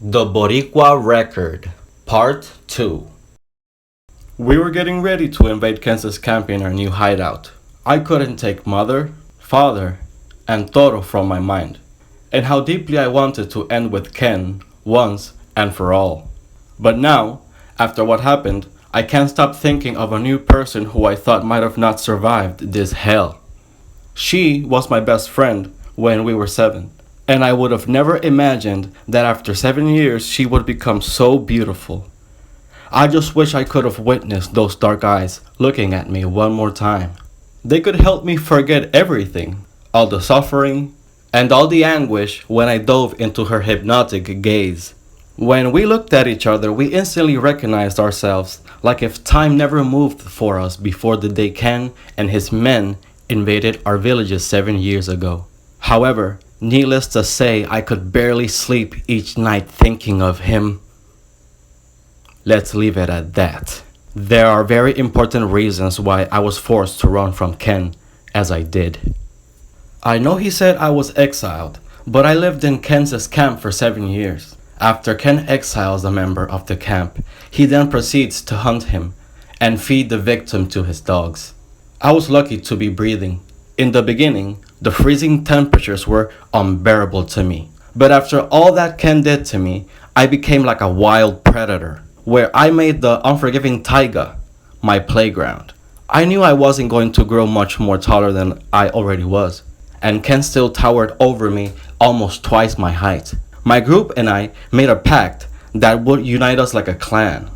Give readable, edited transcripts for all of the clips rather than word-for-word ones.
The Boricua Record, Part 2. We were getting ready to invade Kansas camp in our new hideout. I couldn't take mother, father, and Toro from my mind, and how deeply I wanted to end with Ken once and for all. But now, after what happened, I can't stop thinking of a new person who I thought might have not survived this hell. She was my best friend when we were 7. And I would have never imagined that after 7 years she would become so beautiful. I just wish I could have witnessed those dark eyes looking at me one more time. They could help me forget everything, all the suffering, and all the anguish when I dove into her hypnotic gaze. When we looked at each other, we instantly recognized ourselves, like if time never moved for us before the day Ken and his men invaded our villages 7 years ago. However, needless to say, I could barely sleep each night thinking of him. Let's leave it at that. There are very important reasons why I was forced to run from Ken as I did. I know he said I was exiled, but I lived in Kansas camp for 7 years. After Ken exiles a member of the camp, he then proceeds to hunt him and feed the victim to his dogs. I was lucky to be breathing. In the beginning, the freezing temperatures were unbearable to me. But after all that Ken did to me, I became like a wild predator, where I made the unforgiving taiga my playground. I knew I wasn't going to grow much more taller than I already was, and Ken still towered over me almost twice my height. My group and I made a pact that would unite us like a clan.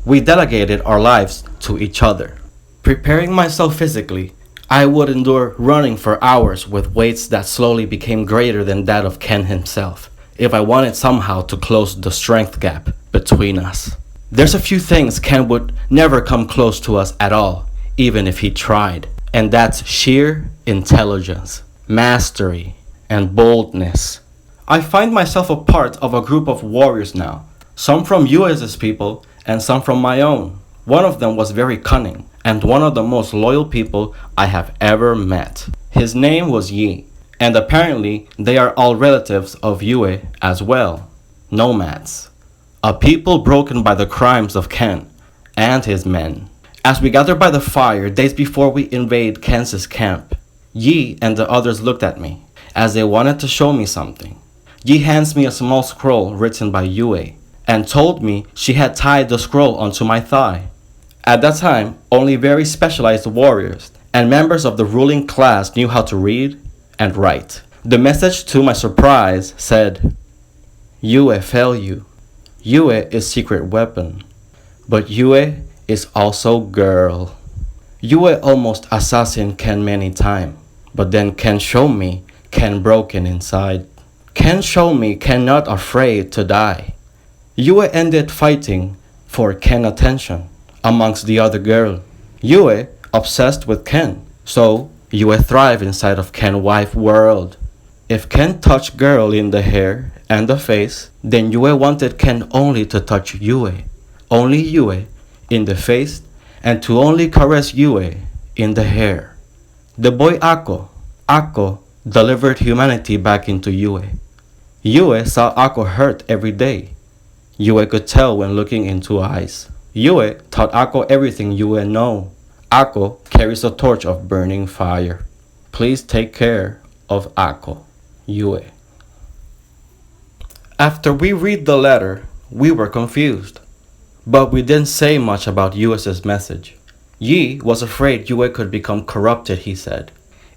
We delegated our lives to each other. Preparing myself physically, I would endure running for hours with weights that slowly became greater than that of Ken himself, if I wanted somehow to close the strength gap between us. There's a few things Ken would never come close to us at all, even if he tried, and that's sheer intelligence, mastery, and boldness. I find myself a part of a group of warriors now, some from US's people and some from my own. One of them was very cunning, and one of the most loyal people I have ever met. His name was Yi, and apparently they are all relatives of Yue as well, nomads. A people broken by the crimes of Ken and his men. As we gathered by the fire days before we invade Kansas camp, Yi and the others looked at me, as they wanted to show me something. Yi hands me a small scroll written by Yue, and told me she had tied the scroll onto my thigh. At that time, only very specialized warriors and members of the ruling class knew how to read and write. The message, to my surprise, said, "Yue fell you. Yue is secret weapon, but Yue is also girl." Yue almost assassin Ken many time, but then Ken show me Ken broken inside. Ken show me Ken not afraid to die. Yue ended fighting for Ken attention amongst the other girl. Yue obsessed with Ken, so Yue thrive inside of Ken wife world. If Ken touched girl in the hair and the face, then Yue wanted Ken only to touch Yue, only Yue in the face, and to only caress Yue in the hair. The boy Ako delivered humanity back into Yue. Yue saw Ako hurt every day. Yue could tell when looking into eyes. Yue taught Ako everything Yue know. Ako carries a torch of burning fire. Please take care of Ako, Yue. After we read the letter, we were confused, but we didn't say much about Yue's message. Yi was afraid Yue could become corrupted, he said.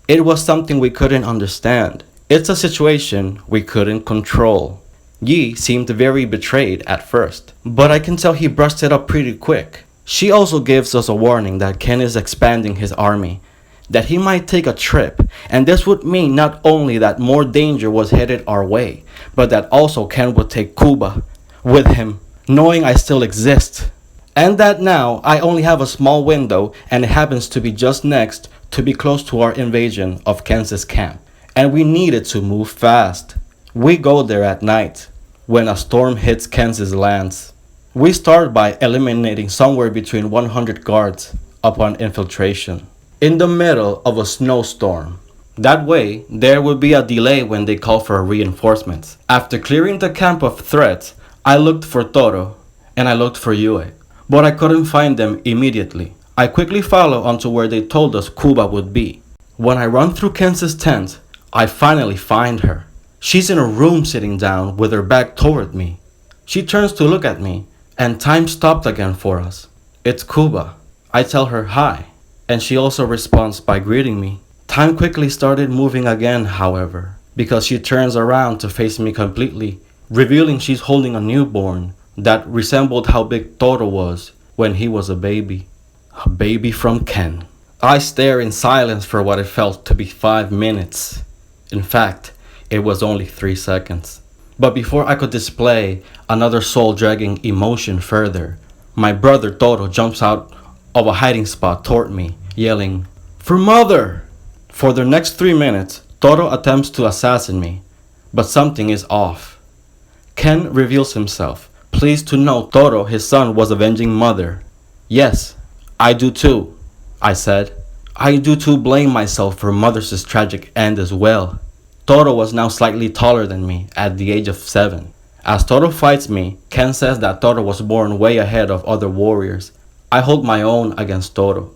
It was something we couldn't understand. It's a situation we couldn't control. Yi seemed very betrayed at first, but I can tell he brushed it up pretty quick. She also gives us a warning that Ken is expanding his army, that he might take a trip, and this would mean not only that more danger was headed our way, but that also Ken would take Cuba with him, knowing I still exist. And that now I only have a small window, and it happens to be just next to be close to our invasion of Kansas camp, and we needed to move fast. We go there at night, when a storm hits Kansas lands. We start by eliminating somewhere between 100 guards upon infiltration. In the middle of a snowstorm, That way, there would be a delay when they call for reinforcements. After clearing the camp of threats, I looked for Toro, and I looked for Yue, but I couldn't find them immediately. I quickly followed onto where they told us Cuba would be. When I run through Kansas' tent, I finally find her. She's in a room sitting down with her back toward me. She turns to look at me, and time stopped again for us. It's Cuba. I tell her hi, and she also responds by greeting me. Time quickly started moving again, however, because she turns around to face me completely, revealing she's holding a newborn that resembled how big Toro was when he was a baby. A baby from Ken. I stare in silence for what it felt to be 5 minutes. In fact, it was only 3 seconds. But before I could display another soul-dragging emotion further, my brother Toro jumps out of a hiding spot toward me, yelling, "For mother!" For the next 3 minutes, Toro attempts to assassin me, but something is off. Ken reveals himself, pleased to know Toro, his son, was avenging mother. "Yes, I do too," I said. "I do too blame myself for mother's tragic end as well." Toro was now slightly taller than me at the age of 7. As Toro fights me, Ken says that Toro was born way ahead of other warriors. I hold my own against Toro.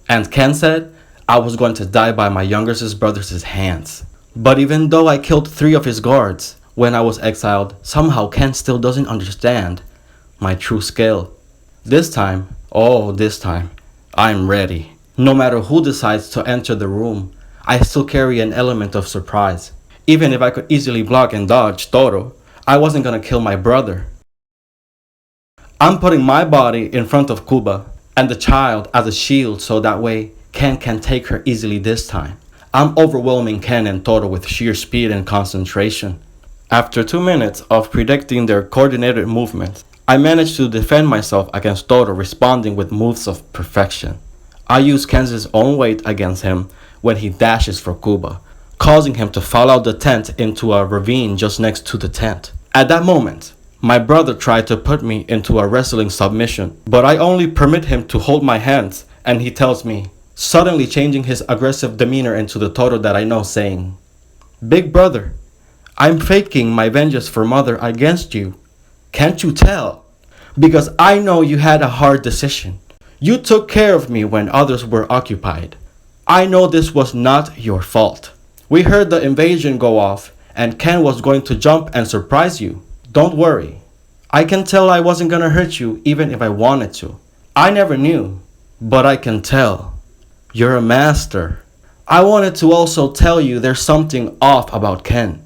And Ken said I was going to die by my youngest brother's hands. But even though I killed 3 of his guards when I was exiled, somehow Ken still doesn't understand my true skill. This time, I'm ready. No matter who decides to enter the room, I still carry an element of surprise. Even if I could easily block and dodge Toro, I wasn't gonna kill my brother. I'm putting my body in front of Cuba and the child as a shield so that way Ken can take her easily this time. I'm overwhelming Ken and Toro with sheer speed and concentration. After 2 minutes of predicting their coordinated movements, I managed to defend myself against Toro, responding with moves of perfection. I use Ken's own weight against him when he dashes for Cuba, causing him to fall out the tent into a ravine just next to the tent. At that moment, my brother tried to put me into a wrestling submission, but I only permit him to hold my hands, and he tells me, suddenly changing his aggressive demeanor into the Toro that I know, saying, "Big brother, I'm faking my vengeance for mother against you. Can't you tell? Because I know you had a hard decision. You took care of me when others were occupied. I know this was not your fault. We heard the invasion go off, and Ken was going to jump and surprise you. Don't worry. I can tell I wasn't gonna hurt you even if I wanted to. I never knew, but I can tell. You're a master. I wanted to also tell you there's something off about Ken.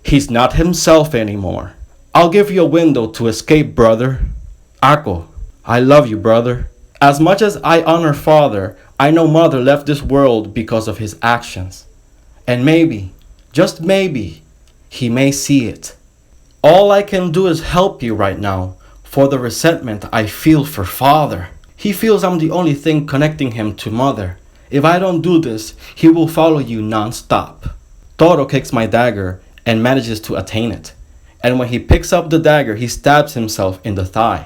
He's not himself anymore. I'll give you a window to escape, brother. Ako, I love you, brother. As much as I honor father, I know mother left this world because of his actions. And maybe, just maybe, he may see it. All I can do is help you right now for the resentment I feel for father. He feels I'm the only thing connecting him to mother. If I don't do this, he will follow you non-stop." Toro kicks my dagger and manages to attain it. And when he picks up the dagger, he stabs himself in the thigh.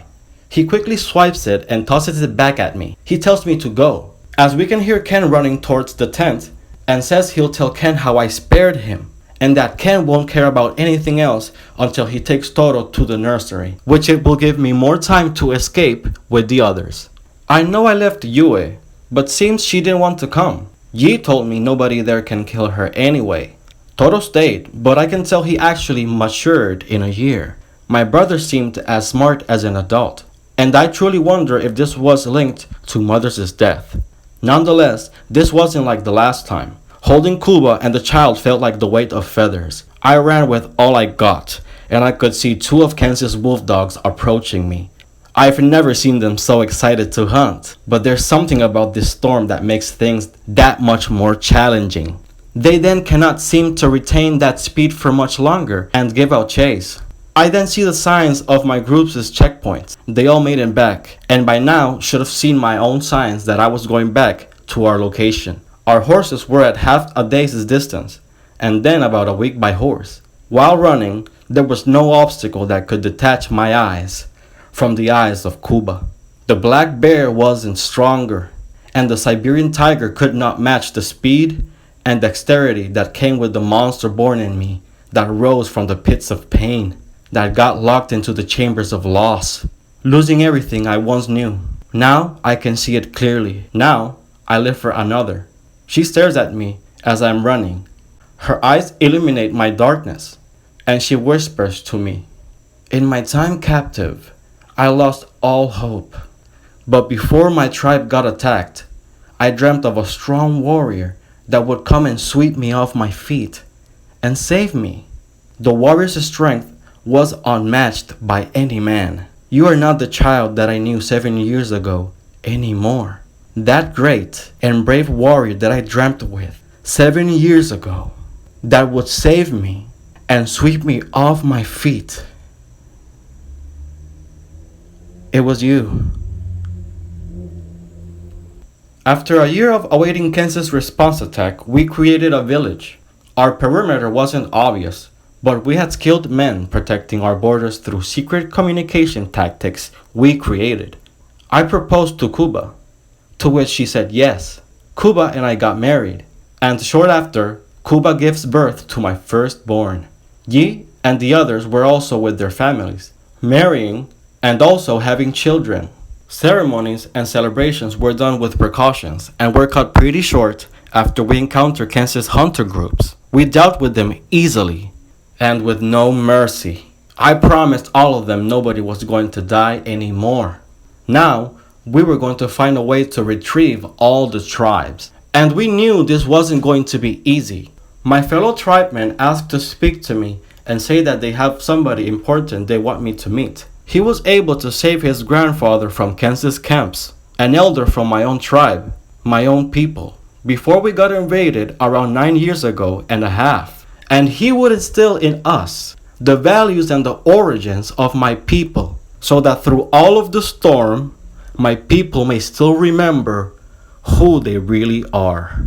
He quickly swipes it and tosses it back at me. He tells me to go, as we can hear Ken running towards the tent, and says he'll tell Ken how I spared him, and that Ken won't care about anything else until he takes Toro to the nursery, which it will give me more time to escape with the others. I know I left Yue, but seems she didn't want to come. Yi told me nobody there can kill her anyway. Toro stayed, but I can tell he actually matured in a year. My brother seemed as smart as an adult, and I truly wonder if this was linked to mother's death. Nonetheless, this wasn't like the last time. Holding Cuba and the child felt like the weight of feathers. I ran with all I got, and I could see 2 of Kansas wolf dogs approaching me. I've never seen them so excited to hunt, but there's something about this storm that makes things that much more challenging. They then cannot seem to retain that speed for much longer and give out chase. I then see the signs of my group's checkpoints. They all made it back, and by now should have seen my own signs that I was going back to our location. Our horses were at half a day's distance, and then about a week by horse. While running, there was no obstacle that could detach my eyes from the eyes of Cuba. The black bear wasn't stronger, and the Siberian tiger could not match the speed and dexterity that came with the monster born in me, that rose from the pits of pain, that got locked into the chambers of loss, losing everything I once knew. Now I can see it clearly. Now I live for another. She stares at me as I'm running. Her eyes illuminate my darkness, and she whispers to me, "In my time captive, I lost all hope. But before my tribe got attacked, I dreamt of a strong warrior that would come and sweep me off my feet and save me." The warrior's strength was unmatched by any man. You are not the child that I knew 7 years ago anymore. That great and brave warrior that I dreamt with 7 years ago, that would save me and sweep me off my feet. It was you. After a year of awaiting Kansas' response attack, we created a village. Our perimeter wasn't obvious, but we had skilled men protecting our borders through secret communication tactics we created. I proposed to Cuba, to which she said yes. Cuba and I got married, and short after, Cuba gives birth to my firstborn. Yi and the others were also with their families, marrying and also having children. Ceremonies and celebrations were done with precautions and were cut pretty short after we encountered Kansas hunter groups. We dealt with them easily and with no mercy. I promised all of them nobody was going to die anymore. Now, we were going to find a way to retrieve all the tribes. And we knew this wasn't going to be easy. My fellow tribemen asked to speak to me and say that they have somebody important they want me to meet. He was able to save his grandfather from Kansas camps, an elder from my own tribe, my own people, before we got invaded around 9 years ago and a half. And he would instill in us the values and the origins of my people, so that through all of the storm, my people may still remember who they really are.